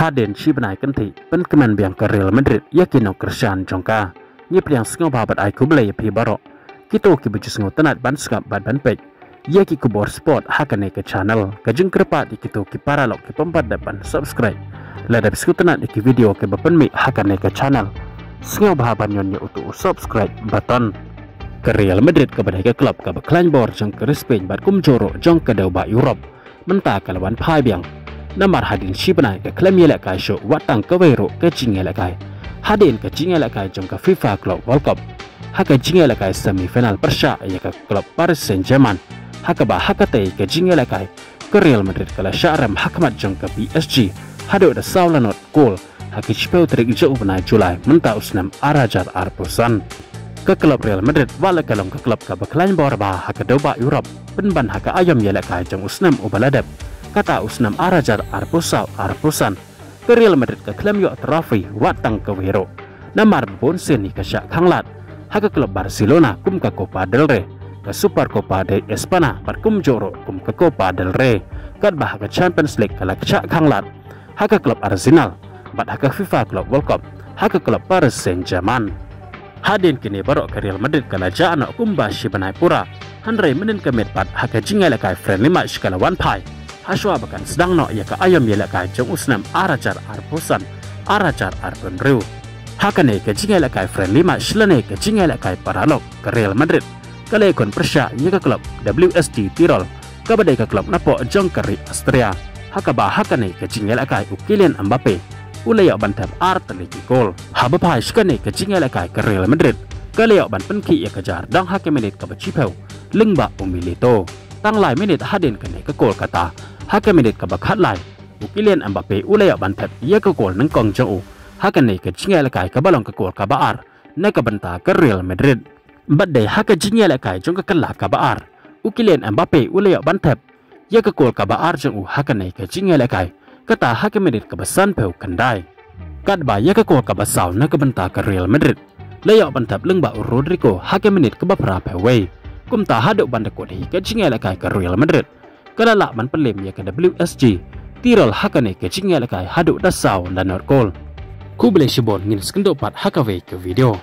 Haden Shibanai Kanti, Penkeman Biang ke Real Madrid, Yakino Krishan Jongka, Nyipriang Sengau Babat Ai Kublai Pi Barok, Kito Kibuju Sengau Tenat Ban Skap Bad Ban Pek, Yaki Kubor Sport Hakane ke channel, Kajung Kerpat Ikito Ki Paralok Ki Pempat Depan Subscribe, Ladap Sku Tenat Iki video ke Bapen Mi Hakane ke channel, Sengau Bahaban Nyonya untuk subscribe button. Ke Real Madrid kepada ke klub ke Beklan Bor Jong ke Spain Bad Kumjoro Jong ke Dauba Europe, Mentah ke lawan Pai Biang. Namar Hadin Shibanai ke klaim yelekai show watang ke Wero ke Jingelekai. Hadin ke Jingelekai jong ke FIFA Club World Cup. Haka Jingelekai semifinal Persya ya ke klub Paris Saint-Germain. Haka bah hakate ke Jingelekai ke Real Madrid kala Syarem Hakmat jong ke PSG. Hado da saulanot gol. Haki cipeu terik jauh benai Julai mentah usnam Arajar Arpusan. Ke klub Real Madrid wala kalong ke klub ke Beklan Bor bah haka Dauba Europe. Penban haka ayam yelekai jong usnam ubaladep. Kata usnam Arajar Arpusan ke Real Madrid ke klaim yo trofi watang ke Wero. Namar bonsen ni ke Syak Kanglat. Haka klub Barcelona kum ke Copa del Rey. Ke Super Copa de Espana bar kum joro kum ke Copa del Rey. Kat bah ke Champions League ke Syak Kanglat. Haka klub Arsenal bat haka FIFA Club World Cup. Haka klub Paris Saint-Germain. Hadin kini barok ke Real Madrid ke Laja anak kumba Shibanai Pura. Handrai menin ke Medpat haka Jingelekai friendly match ke lawan Pai. Haswa bahkan sedang no ia ke ayam yelekai jong usnam Arajar Arpusan, Arajar Arpenriu. Hakane ke Jingelekai friendly match lene ke Jingelekai Paralok ke Real Madrid. Kale kon Persya ia ke klub WSG Tirol. Kabadai ke klub Napo jong ke Austria. Hakaba hakane ke Jingelekai Kylian Mbappe. Ulayak bantam arteliki gol. Habapai skane ke Jingelekai ke Real Madrid. Kalayak ban penki ia kejar dang hake menit ke Bacipeu. Lengba Umilito. Tang lai menit Hadin kene ke gol kata. Haka menit ke bakhat lai. Kylian Mbappe ulayak bantet ia ke gol nang kong jauh. Haka ne ke Jingelekai ke balong ke gol ke Baar. Na ke benta ke Real Madrid. Badai haka Jingelekai jong ke kelah ke Baar. Kylian Mbappe ulayak bantet ia ke gol ke Baar jauh. Haka ne ke Jingelekai. Kata haka menit ke besan peu kendai. Kadba ia ke gol ke basau na ke benta ke Real Madrid. Layak bantet lengba Rodrigo haka menit ke bapra peway. Kumta haduk bandekot hi ke Jingelekai ke Real Madrid. Kala lak man pelem ya ke WSG Tirol hakane ke Jingelekai haduk dasau dan not gol. Ku boleh shibon ngin skendopat hakawe ke video.